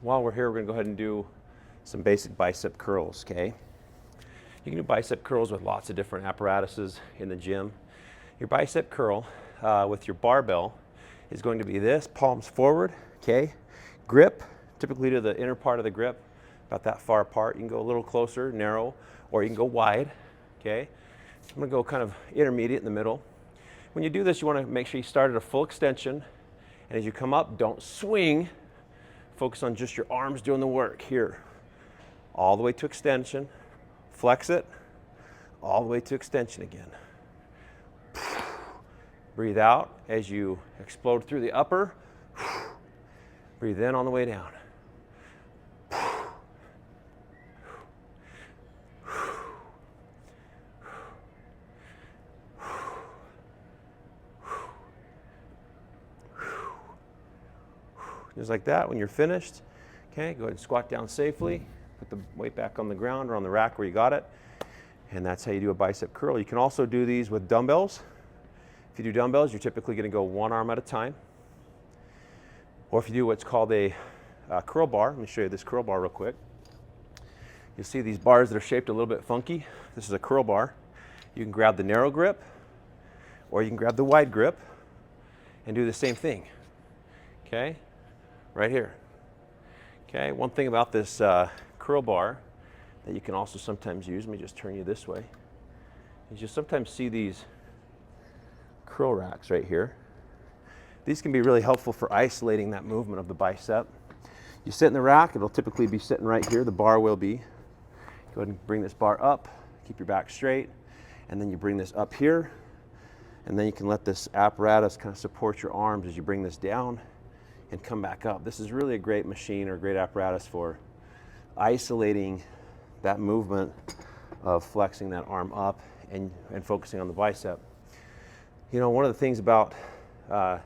while we're here, we're going to go ahead and do some basic bicep curls, okay? You can do bicep curls with lots of different apparatuses in the gym. Your bicep curl with your barbell is going to be this, palms forward, okay? Grip, typically to the inner part of the grip, about that far apart. You can go a little closer, narrow, or you can go wide, okay? I'm going to go kind of intermediate in the middle. When you do this, you want to make sure you start at a full extension, and as you come up, don't swing. Focus on just your arms doing the work here. All the way to extension, flex it, all the way to extension again. Breathe out as you explode through the upper. Breathe in on the way down. Just like that. When you're finished, okay, go ahead and squat down safely. Put the weight back on the ground or on the rack where you got it. And that's how you do a bicep curl. You can also do these with dumbbells. If you do dumbbells, you're typically going to go one arm at a time. Or if you do what's called a curl bar, let me show you this curl bar real quick. You'll see these bars that are shaped a little bit funky. This is a curl bar. You can grab the narrow grip, or you can grab the wide grip and do the same thing. Okay? Right here. Okay, one thing about this curl bar that you can also sometimes use, let me just turn you this way, is you sometimes see these curl racks right here. These can be really helpful for isolating that movement of the bicep. You sit in the rack, it'll typically be sitting right here, the bar will be. Go ahead and bring this bar up, keep your back straight, and then you bring this up here, and then you can let this apparatus kind of support your arms as you bring this down and come back up. This is really a great machine or a great apparatus for isolating that movement of flexing that arm up and focusing on the bicep. You know, one of the things about a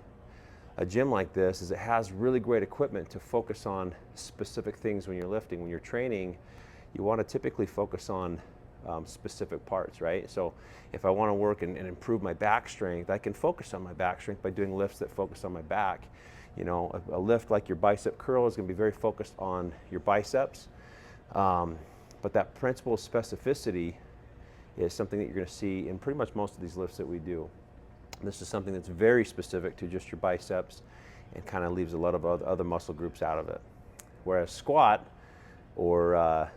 gym like this is it has really great equipment to focus on specific things when you're lifting. When you're training, you want to typically focus on specific parts, right? So if I want to work and improve my back strength, I can focus on my back strength by doing lifts that focus on my back. You know, a lift like your bicep curl is going to be very focused on your biceps, but that principle of specificity is something that you're going to see in pretty much most of these lifts that we do. This is something that's very specific to just your biceps and kind of leaves a lot of other muscle groups out of it. Whereas squat or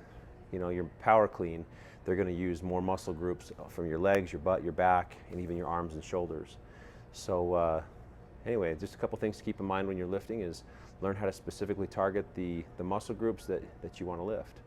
you know, your power clean, they're going to use more muscle groups from your legs, your butt, your back, and even your arms and shoulders. So anyway, just a couple things to keep in mind when you're lifting is learn how to specifically target the muscle groups that you want to lift.